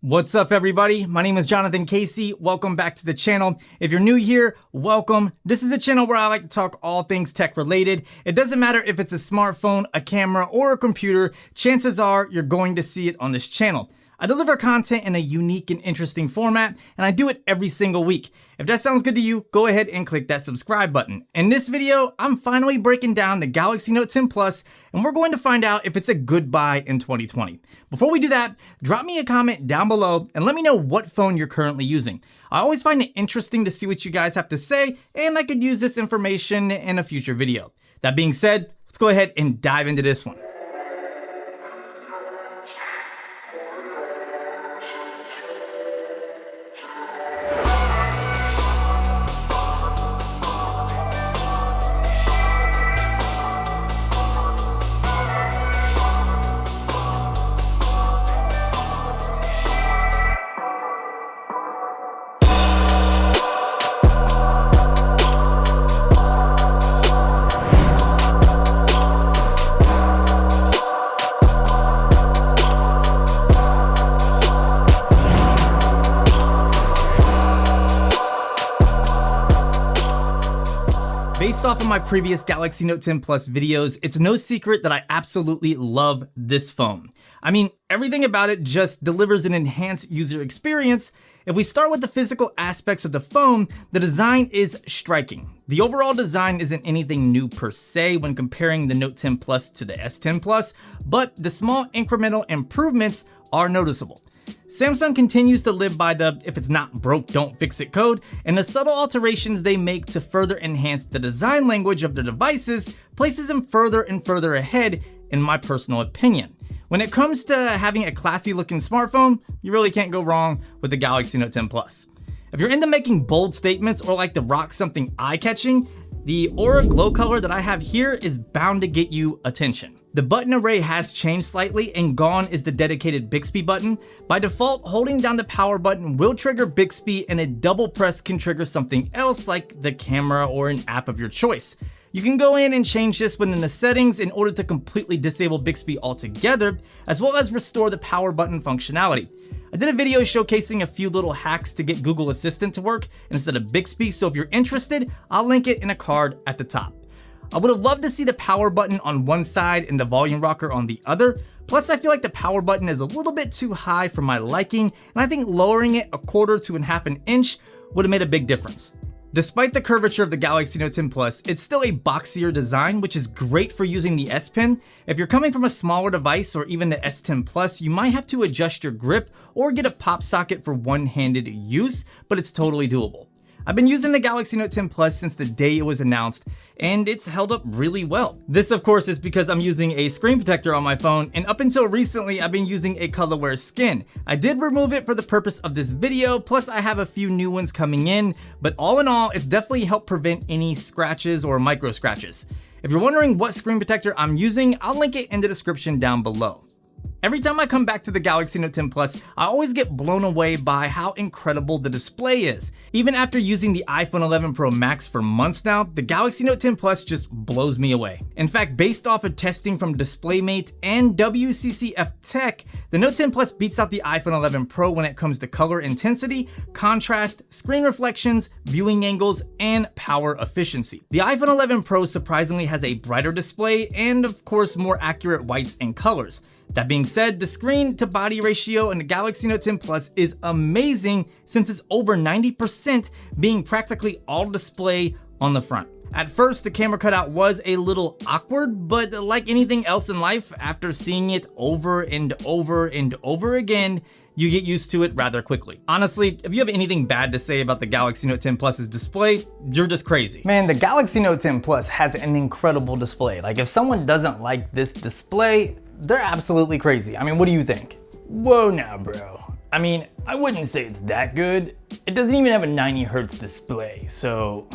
What's up everybody? My name is Jonathan Casey. Welcome back to the channel. If you're new here, welcome. This is a channel where I like to talk all things tech related. It doesn't matter if it's a smartphone, a camera, or a computer, chances are you're going to see it on this channel. I deliver content in a unique and interesting format, and I do it every single week. If that sounds good to you, go ahead and click that subscribe button. In this video, I'm finally breaking down the Galaxy Note 10 Plus, and we're going to find out if it's a good buy in 2020. Before we do that, drop me a comment down below and let me know what phone you're currently using. I always find it interesting to see what you guys have to say, and I could use this information in a future video. That being said, let's go ahead and dive into this one. Based off of my previous Galaxy Note 10 Plus videos, it's no secret that I absolutely love this phone. I mean, everything about it just delivers an enhanced user experience. If we start with the physical aspects of the phone, the design is striking. The overall design isn't anything new per se when comparing the Note 10 Plus to the S10 Plus, but the small incremental improvements are noticeable. Samsung continues to live by the if it's not broke, don't fix it code, and the subtle alterations they make to further enhance the design language of their devices places them further and further ahead, in my personal opinion. When it comes to having a classy looking smartphone, you really can't go wrong with the Galaxy Note 10 Plus. If you're into making bold statements or like to rock something eye-catching, the Aura Glow color that I have here is bound to get you attention. The button array has changed slightly, and gone is the dedicated Bixby button. By default, holding down the power button will trigger Bixby, and a double press can trigger something else like the camera or an app of your choice. You can go in and change this within the settings in order to completely disable Bixby altogether, as well as restore the power button functionality. I did a video showcasing a few little hacks to get Google Assistant to work instead of Bixby, so if you're interested, I'll link it in a card at the top. I would have loved to see the power button on one side and the volume rocker on the other. Plus, I feel like the power button is a little bit too high for my liking, and I think lowering it a quarter to half an inch would have made a big difference. Despite the curvature of the Galaxy Note 10 Plus, it's still a boxier design, which is great for using the S Pen. If you're coming from a smaller device or even the S10 Plus, you might have to adjust your grip or get a pop socket for one-handed use, but it's totally doable. I've been using the Galaxy Note 10 Plus since the day it was announced, and it's held up really well. This, of course, is because I'm using a screen protector on my phone, and up until recently, I've been using a ColorWear skin. I did remove it for the purpose of this video, plus I have a few new ones coming in, but all in all, it's definitely helped prevent any scratches or micro scratches. If you're wondering what screen protector I'm using, I'll link it in the description down below. Every time I come back to the Galaxy Note 10 Plus, I always get blown away by how incredible the display is. Even after using the iPhone 11 Pro Max for months now, the Galaxy Note 10 Plus just blows me away. In fact, based off of testing from DisplayMate and WCCF Tech, the Note 10 Plus beats out the iPhone 11 Pro when it comes to color intensity, contrast, screen reflections, viewing angles, and power efficiency. The iPhone 11 Pro surprisingly has a brighter display and, of course, more accurate whites and colors. That being said, the screen to body ratio in the Galaxy Note 10 Plus is amazing since it's over 90% being practically all display on the front. At first, the camera cutout was a little awkward, but like anything else in life, after seeing it over and over and over again, you get used to it rather quickly. Honestly, if you have anything bad to say about the Galaxy Note 10 Plus's display, you're just crazy. Man, the Galaxy Note 10 Plus has an incredible display. Like, if someone doesn't like this display, they're absolutely crazy. I mean, what do you think? Whoa now, bro. I mean, I wouldn't say it's that good. It doesn't even have a 90 Hz display, so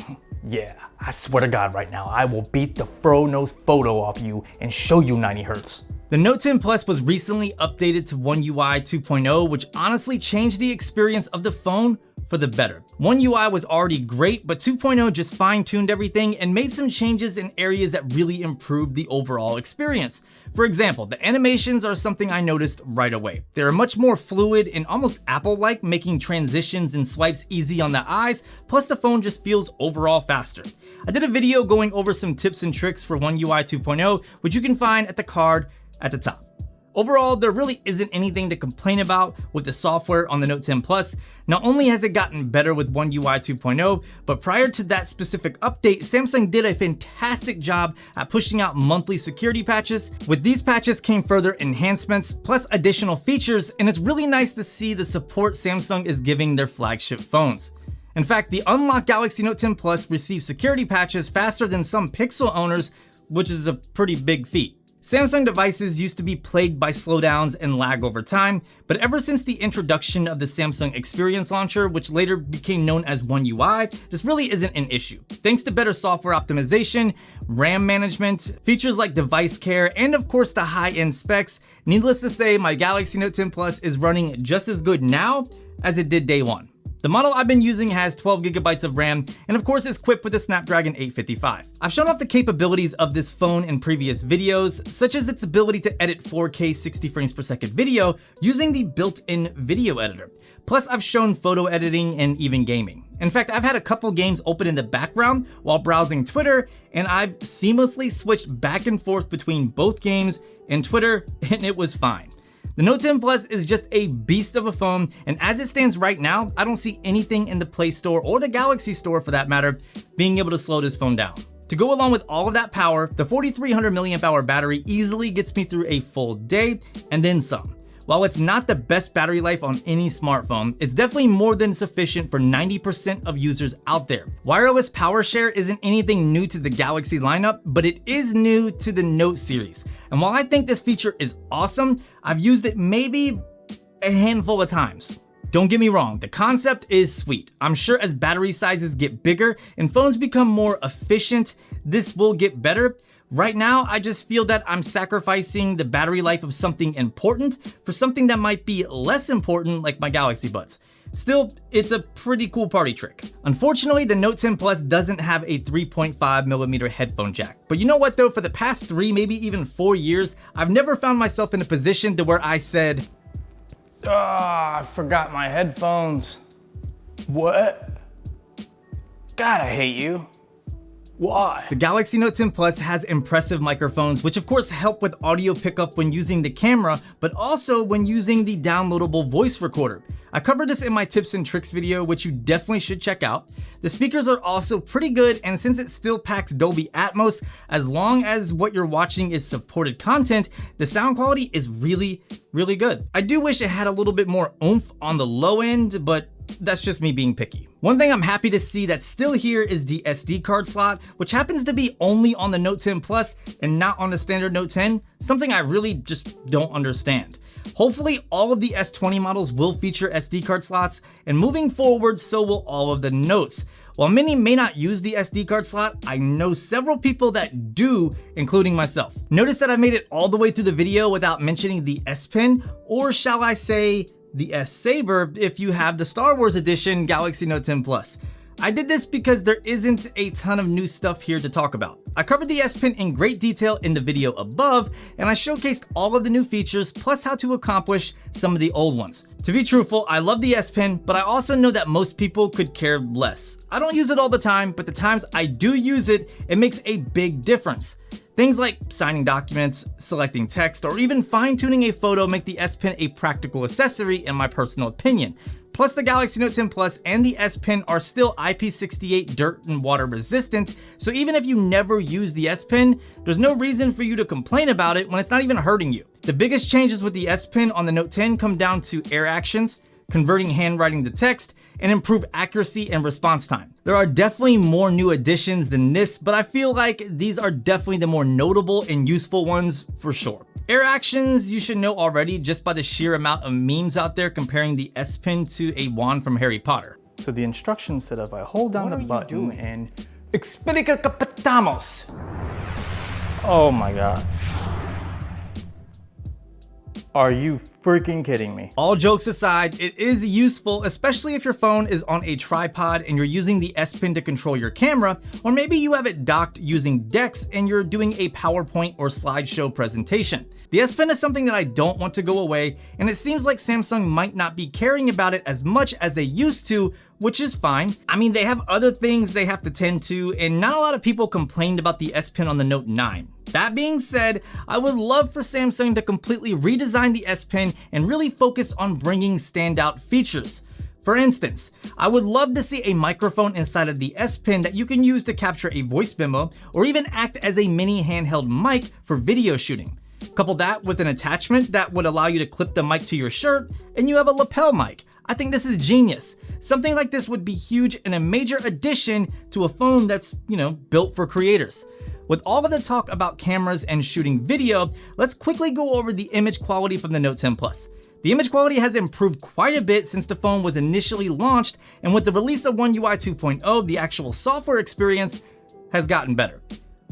yeah, I swear to God right now, I will beat the fro-nose photo off you and show you 90 Hz. The Note 10 Plus was recently updated to One UI 2.0, which honestly changed the experience of the phone for the better. One UI was already great, but 2.0 just fine-tuned everything and made some changes in areas that really improved the overall experience. For example, the animations are something I noticed right away. They're much more fluid and almost Apple-like, making transitions and swipes easy on the eyes, plus the phone just feels overall faster. I did a video going over some tips and tricks for One UI 2.0, which you can find at the card at the top. Overall, there really isn't anything to complain about with the software on the Note 10 Plus. Not only has it gotten better with One UI 2.0, but prior to that specific update, Samsung did a fantastic job at pushing out monthly security patches. With these patches came further enhancements, plus additional features, and it's really nice to see the support Samsung is giving their flagship phones. In fact, the unlocked Galaxy Note 10 Plus received security patches faster than some Pixel owners, which is a pretty big feat. Samsung devices used to be plagued by slowdowns and lag over time, but ever since the introduction of the Samsung Experience Launcher, which later became known as One UI, this really isn't an issue. Thanks to better software optimization, RAM management, features like device care, and of course the high-end specs, needless to say, my Galaxy Note 10 Plus is running just as good now as it did day one. The model I've been using has 12 gigabytes of RAM and of course is equipped with the Snapdragon 855. I've shown off the capabilities of this phone in previous videos, such as its ability to edit 4K 60 frames per second video using the built-in video editor. Plus I've shown photo editing and even gaming. In fact, I've had a couple games open in the background while browsing Twitter, and I've seamlessly switched back and forth between both games and Twitter, and it was fine. The Note 10 Plus is just a beast of a phone, and as it stands right now, I don't see anything in the Play Store or the Galaxy Store for that matter being able to slow this phone down. To go along with all of that power, the 4300 mAh battery easily gets me through a full day and then some. While it's not the best battery life on any smartphone, it's definitely more than sufficient for 90% of users out there. Wireless power share isn't anything new to the Galaxy lineup, but it is new to the Note series. And while I think this feature is awesome, I've used it maybe a handful of times. Don't get me wrong, the concept is sweet. I'm sure as battery sizes get bigger and phones become more efficient, this will get better. Right now, I just feel that I'm sacrificing the battery life of something important for something that might be less important, like my Galaxy Buds. Still, it's a pretty cool party trick. Unfortunately, the Note 10 Plus doesn't have a 3.5mm headphone jack. But you know what though, for the past 3, maybe even 4 years, I've never found myself in a position to where I said, I forgot my headphones. What? God, I hate you. Why? The Galaxy Note 10 Plus has impressive microphones, which of course help with audio pickup when using the camera, but also when using the downloadable voice recorder. I covered this in my tips and tricks video, which you definitely should check out. The speakers are also pretty good, and since it still packs Dolby Atmos, as long as what you're watching is supported content, the sound quality is really, really good. I do wish it had a little bit more oomph on the low end, but that's just me being picky. One thing I'm happy to see that's still here is the SD card slot, which happens to be only on the Note 10 Plus and not on the standard Note 10, something I really just don't understand. Hopefully all of the S20 models will feature SD card slots, and moving forward so will all of the Notes. While many may not use the SD card slot, I know several people that do, including myself. Notice that I made it all the way through the video without mentioning the S Pen, or shall I say, the S-Saber if you have the Star Wars edition Galaxy Note 10 Plus. I did this because there isn't a ton of new stuff here to talk about. I covered the S Pen in great detail in the video above, and I showcased all of the new features plus how to accomplish some of the old ones. To be truthful, I love the S Pen, but I also know that most people could care less. I don't use it all the time, but the times I do use it, it makes a big difference. Things like signing documents, selecting text, or even fine-tuning a photo make the S Pen a practical accessory in my personal opinion. Plus, the Galaxy Note 10 Plus and the S Pen are still IP68 dirt and water resistant, so even if you never use the S Pen, there's no reason for you to complain about it when it's not even hurting you. The biggest changes with the S Pen on the Note 10 come down to air actions, converting handwriting to text, and improve accuracy and response time. There are definitely more new additions than this, but I feel like these are definitely the more notable and useful ones for sure. Air actions you should know already just by the sheer amount of memes out there comparing the S Pen to a wand from Harry Potter. So the instructions said if I hold down the button and explicitamos. Oh my god. Are you freaking kidding me? All jokes aside, it is useful, especially if your phone is on a tripod and you're using the S Pen to control your camera, or maybe you have it docked using DeX and you're doing a PowerPoint or slideshow presentation. The S Pen is something that I don't want to go away, and it seems like Samsung might not be caring about it as much as they used to, which is fine. I mean, they have other things they have to tend to, and not a lot of people complained about the S Pen on the Note 9. That being said, I would love for Samsung to completely redesign the S Pen and really focus on bringing standout features. For instance, I would love to see a microphone inside of the S Pen that you can use to capture a voice memo, or even act as a mini handheld mic for video shooting. Couple that with an attachment that would allow you to clip the mic to your shirt, and you have a lapel mic. I think this is genius. Something like this would be huge and a major addition to a phone that's, built for creators. With all of the talk about cameras and shooting video, let's quickly go over the image quality from the Note 10 Plus. The image quality has improved quite a bit since the phone was initially launched, and with the release of One UI 2.0, the actual software experience has gotten better.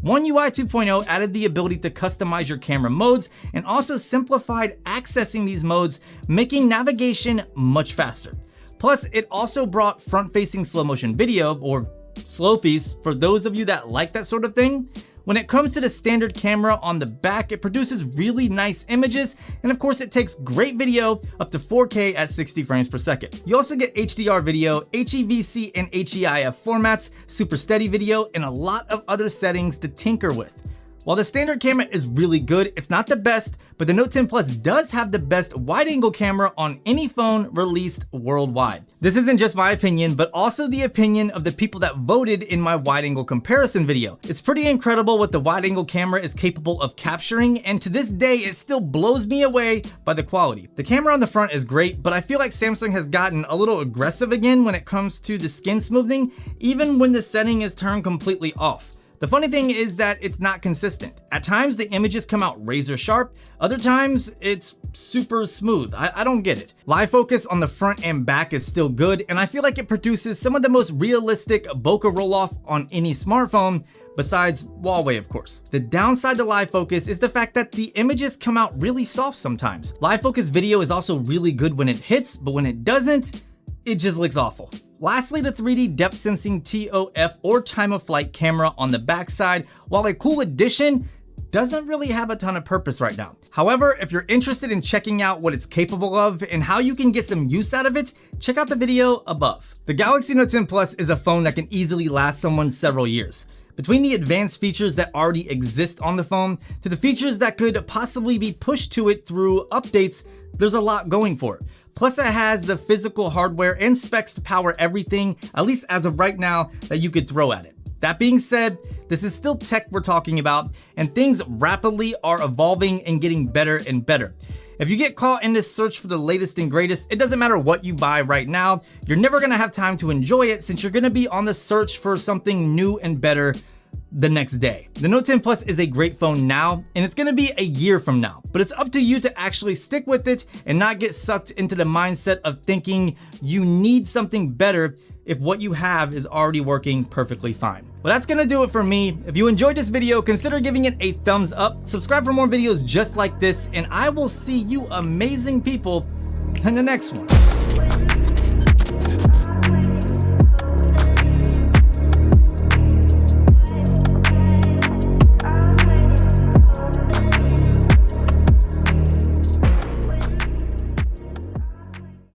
One UI 2.0 added the ability to customize your camera modes and also simplified accessing these modes, making navigation much faster. Plus, it also brought front-facing slow motion video, or slow-fies, for those of you that like that sort of thing. When it comes to the standard camera on the back, it produces really nice images, and of course it takes great video up to 4K at 60 frames per second. You also get HDR video, HEVC and HEIF formats, super steady video, and a lot of other settings to tinker with. While the standard camera is really good, it's not the best, but the Note 10 Plus does have the best wide-angle camera on any phone released worldwide. This isn't just my opinion, but also the opinion of the people that voted in my wide-angle comparison video. It's pretty incredible what the wide-angle camera is capable of capturing, and to this day, it still blows me away by the quality. The camera on the front is great, but I feel like Samsung has gotten a little aggressive again when it comes to the skin smoothing, even when the setting is turned completely off. The funny thing is that it's not consistent. At times the images come out razor sharp, other times it's super smooth. I don't get it. Live focus on the front and back is still good, and I feel like it produces some of the most realistic bokeh roll-off on any smartphone, besides Huawei of course. The downside to live focus is the fact that the images come out really soft sometimes. Live focus video is also really good when it hits, but when it doesn't, it just looks awful. Lastly, the 3D depth sensing TOF or time of flight camera on the backside, while a cool addition, doesn't really have a ton of purpose right now. However, if you're interested in checking out what it's capable of and how you can get some use out of it, check out the video above. The Galaxy Note 10 Plus is a phone that can easily last someone several years. Between the advanced features that already exist on the phone to the features that could possibly be pushed to it through updates, there's a lot going for it. Plus it has the physical hardware and specs to power everything, at least as of right now, that you could throw at it. That being said, this is still tech we're talking about, and things rapidly are evolving and getting better and better. If you get caught in this search for the latest and greatest, it doesn't matter what you buy right now, you're never gonna have time to enjoy it since you're gonna be on the search for something new and better the next day. The Note 10 Plus is a great phone now, and it's gonna be a year from now, but it's up to you to actually stick with it and not get sucked into the mindset of thinking you need something better if what you have is already working perfectly fine. Well, that's gonna do it for me. If you enjoyed this video, consider giving it a thumbs up, subscribe for more videos just like this, and I will see you amazing people in the next one.